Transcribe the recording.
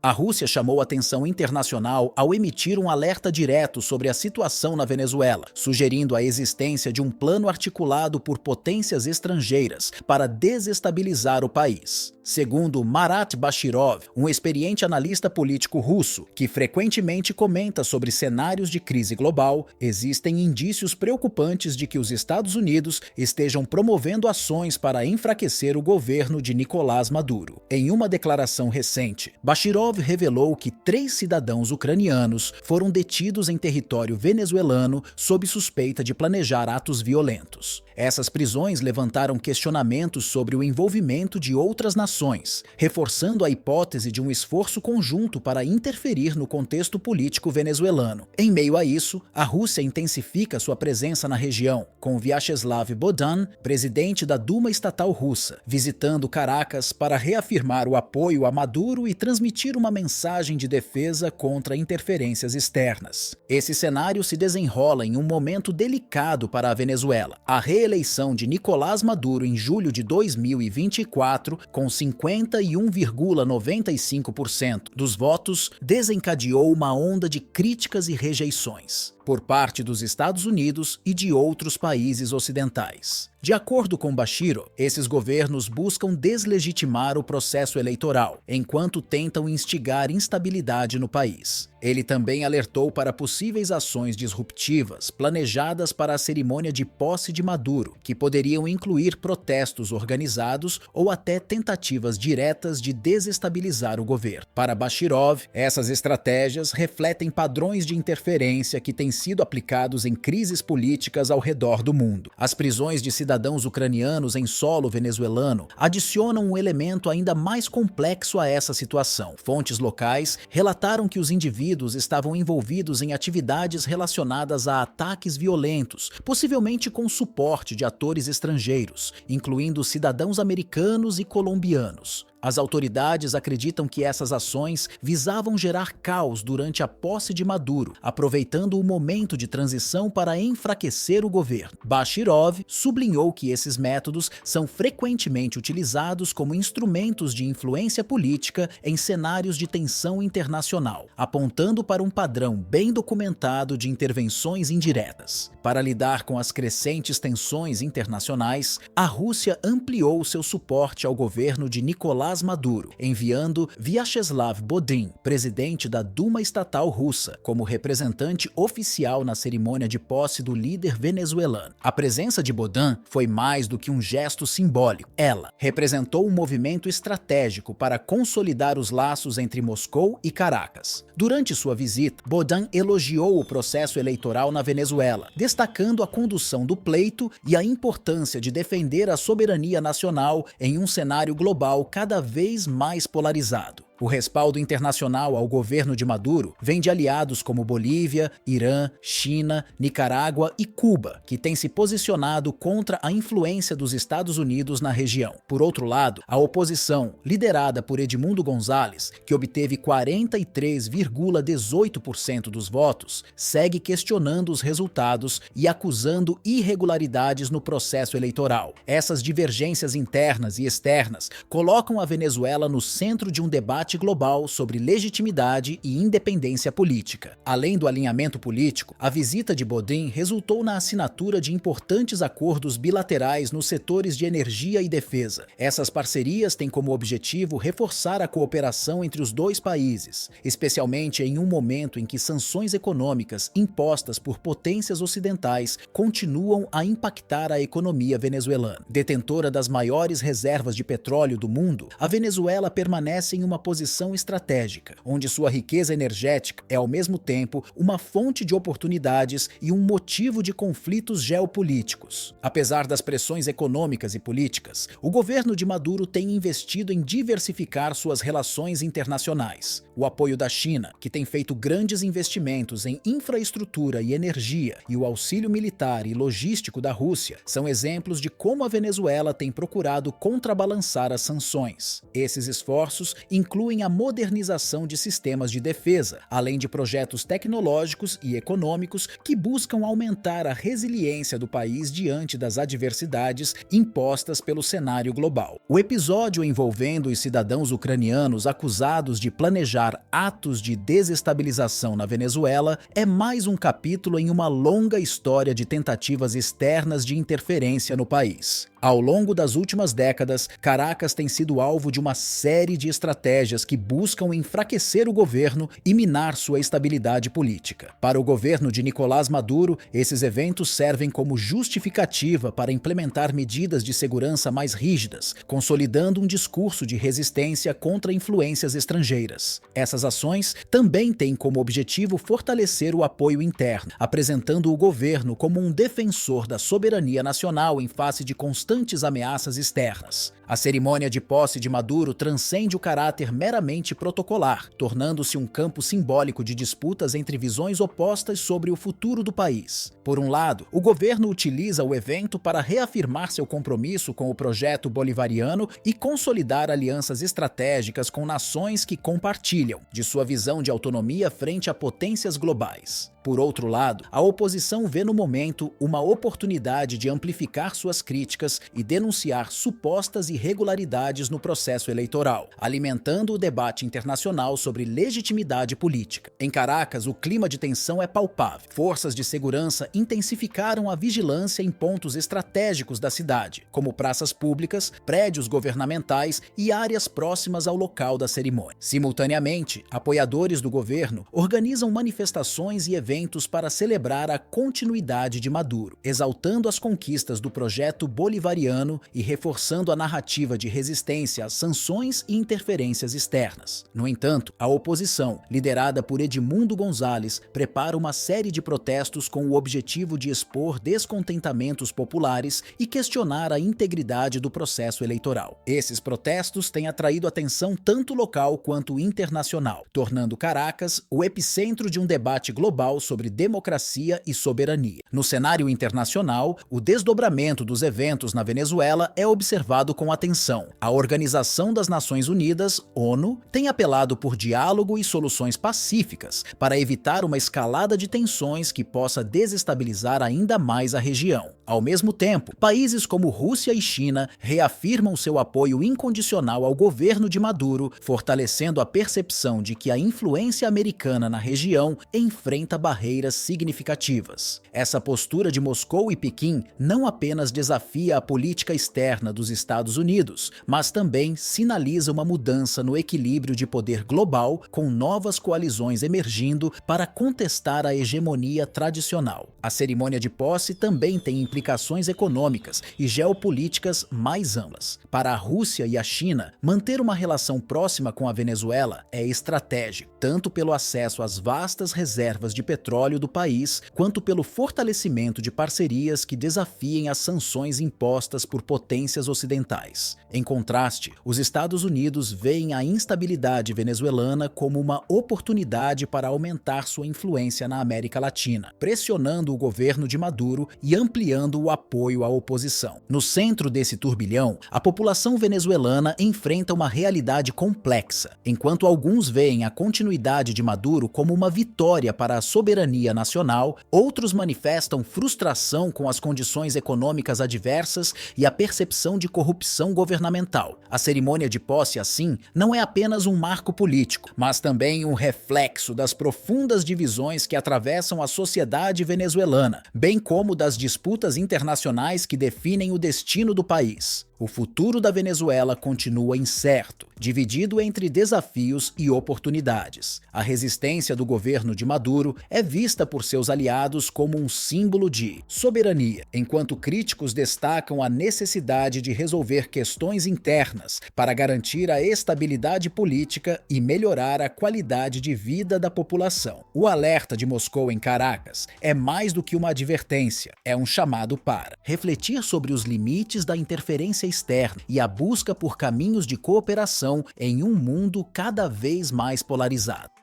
A Rússia chamou atenção internacional ao emitir um alerta direto sobre a situação na Venezuela, sugerindo a existência de um plano articulado por potências estrangeiras para desestabilizar o país. Segundo Marat Bashirov, um experiente analista político russo, que frequentemente comenta sobre cenários de crise global, existem indícios preocupantes de que os Estados Unidos estejam promovendo ações para enfraquecer o governo de Nicolás Maduro. Em uma declaração recente, Bashirov revelou que 3 cidadãos ucranianos foram detidos em território venezuelano sob suspeita de planejar atos violentos. Essas prisões levantaram questionamentos sobre o envolvimento de outras nações, reforçando a hipótese de um esforço conjunto para interferir no contexto político venezuelano. Em meio a isso, a Rússia intensifica sua presença na região, com Vyacheslav Bodan, presidente da Duma estatal russa, visitando Caracas para reafirmar o apoio a Maduro e transmitir uma mensagem de defesa contra interferências externas. Esse cenário se desenrola em um momento delicado para a Venezuela. A reeleição de Nicolás Maduro em julho de 2024, com 51,95% dos votos, desencadeou uma onda de críticas e rejeições por parte dos Estados Unidos e de outros países ocidentais. De acordo com Bashirov, esses governos buscam deslegitimar o processo eleitoral, enquanto tentam instigar instabilidade no país. Ele também alertou para possíveis ações disruptivas planejadas para a cerimônia de posse de Maduro, que poderiam incluir protestos organizados ou até tentativas diretas de desestabilizar o governo. Para Bashirov, essas estratégias refletem padrões de interferência que têm sido aplicados em crises políticas ao redor do mundo. As prisões de cidadãos ucranianos em solo venezuelano adicionam um elemento ainda mais complexo a essa situação. Fontes locais relataram que os indivíduos estavam envolvidos em atividades relacionadas a ataques violentos, possivelmente com suporte de atores estrangeiros, incluindo cidadãos americanos e colombianos. As autoridades acreditam que essas ações visavam gerar caos durante a posse de Maduro, aproveitando o momento de transição para enfraquecer o governo. Bashirov sublinhou que esses métodos são frequentemente utilizados como instrumentos de influência política em cenários de tensão internacional, apontando para um padrão bem documentado de intervenções indiretas. Para lidar com as crescentes tensões internacionais, a Rússia ampliou seu suporte ao governo de Nicolás Maduro, enviando Vyacheslav Bodin, presidente da Duma estatal russa, como representante oficial na cerimônia de posse do líder venezuelano. A presença de Bodin foi mais do que um gesto simbólico. Ela representou um movimento estratégico para consolidar os laços entre Moscou e Caracas. Durante sua visita, Bodin elogiou o processo eleitoral na Venezuela, destacando a condução do pleito e a importância de defender a soberania nacional em um cenário global cada vez mais polarizado. O respaldo internacional ao governo de Maduro vem de aliados como Bolívia, Irã, China, Nicarágua e Cuba, que têm se posicionado contra a influência dos Estados Unidos na região. Por outro lado, a oposição, liderada por Edmundo González, que obteve 43,18% dos votos, segue questionando os resultados e acusando irregularidades no processo eleitoral. Essas divergências internas e externas colocam a Venezuela no centro de um debate global sobre legitimidade e independência política. Além do alinhamento político, a visita de Bodin resultou na assinatura de importantes acordos bilaterais nos setores de energia e defesa. Essas parcerias têm como objetivo reforçar a cooperação entre os dois países, especialmente em um momento em que sanções econômicas impostas por potências ocidentais continuam a impactar a economia venezuelana. Detentora das maiores reservas de petróleo do mundo, a Venezuela permanece em uma posição estratégica, onde sua riqueza energética é ao mesmo tempo uma fonte de oportunidades e um motivo de conflitos geopolíticos. Apesar das pressões econômicas e políticas, o governo de Maduro tem investido em diversificar suas relações internacionais. O apoio da China, que tem feito grandes investimentos em infraestrutura e energia, e o auxílio militar e logístico da Rússia são exemplos de como a Venezuela tem procurado contrabalançar as sanções. Esses esforços incluem incluem a modernização de sistemas de defesa, além de projetos tecnológicos e econômicos que buscam aumentar a resiliência do país diante das adversidades impostas pelo cenário global. O episódio envolvendo os cidadãos ucranianos acusados de planejar atos de desestabilização na Venezuela é mais um capítulo em uma longa história de tentativas externas de interferência no país. Ao longo das últimas décadas, Caracas tem sido alvo de uma série de estratégias que buscam enfraquecer o governo e minar sua estabilidade política. Para o governo de Nicolás Maduro, esses eventos servem como justificativa para implementar medidas de segurança mais rígidas, consolidando um discurso de resistência contra influências estrangeiras. Essas ações também têm como objetivo fortalecer o apoio interno, apresentando o governo como um defensor da soberania nacional em face de constantes ameaças externas. A cerimônia de posse de Maduro transcende o caráter meramente protocolar, tornando-se um campo simbólico de disputas entre visões opostas sobre o futuro do país. Por um lado, o governo utiliza o evento para reafirmar seu compromisso com o projeto bolivariano e consolidar alianças estratégicas com nações que compartilham de sua visão de autonomia frente a potências globais. Por outro lado, a oposição vê no momento uma oportunidade de amplificar suas críticas e denunciar supostas irregularidades no processo eleitoral, alimentando o debate internacional sobre legitimidade política. Em Caracas, o clima de tensão é palpável. Forças de segurança intensificaram a vigilância em pontos estratégicos da cidade, como praças públicas, prédios governamentais e áreas próximas ao local da cerimônia. Simultaneamente, apoiadores do governo organizam manifestações e eventos para celebrar a continuidade de Maduro, exaltando as conquistas do projeto bolivariano e reforçando a narrativa de resistência às sanções e interferências externas. No entanto, a oposição, liderada por Edmundo Gonzalez, prepara uma série de protestos com o objetivo de expor descontentamentos populares e questionar a integridade do processo eleitoral. Esses protestos têm atraído atenção tanto local quanto internacional, tornando Caracas o epicentro de um debate global sobre democracia e soberania. No cenário internacional, o desdobramento dos eventos na Venezuela é observado com atenção. A Organização das Nações Unidas, ONU, tem apelado por diálogo e soluções pacíficas para evitar uma escalada de tensões que possa desestabilizar ainda mais a região. Ao mesmo tempo, países como Rússia e China reafirmam seu apoio incondicional ao governo de Maduro, fortalecendo a percepção de que a influência americana na região enfrenta barreiras significativas. Essa postura de Moscou e Pequim não apenas desafia a política externa dos Estados Unidos, mas também sinaliza uma mudança no equilíbrio de poder global, com novas coalizões emergindo para contestar a hegemonia tradicional. A cerimônia de posse também tem implicações econômicas e geopolíticas mais amplas. Para a Rússia e a China, manter uma relação próxima com a Venezuela é estratégico, tanto pelo acesso às vastas reservas de petróleo do país, quanto pelo fortalecimento de parcerias que desafiem as sanções impostas por potências ocidentais. Em contraste, os Estados Unidos veem a instabilidade venezuelana como uma oportunidade para aumentar sua influência na América Latina, pressionando o governo de Maduro e ampliando o apoio à oposição. No centro desse turbilhão, a população venezuelana enfrenta uma realidade complexa. Enquanto alguns veem a continuidade de Maduro como uma vitória para a soberania nacional, outros manifestam frustração com as condições econômicas adversas e a percepção de corrupção governamental. A cerimônia de posse, assim, não é apenas um marco político, mas também um reflexo das profundas divisões que atravessam a sociedade venezuelana, bem como das disputas internacionais que definem o destino do país. O futuro da Venezuela continua incerto, dividido entre desafios e oportunidades. A resistência do governo de Maduro é vista por seus aliados como um símbolo de soberania, enquanto críticos destacam a necessidade de resolver questões internas para garantir a estabilidade política e melhorar a qualidade de vida da população. O alerta de Moscou em Caracas é mais do que uma advertência, é um chamado para refletir sobre os limites da interferência externa e a busca por caminhos de cooperação em um mundo cada vez mais polarizado.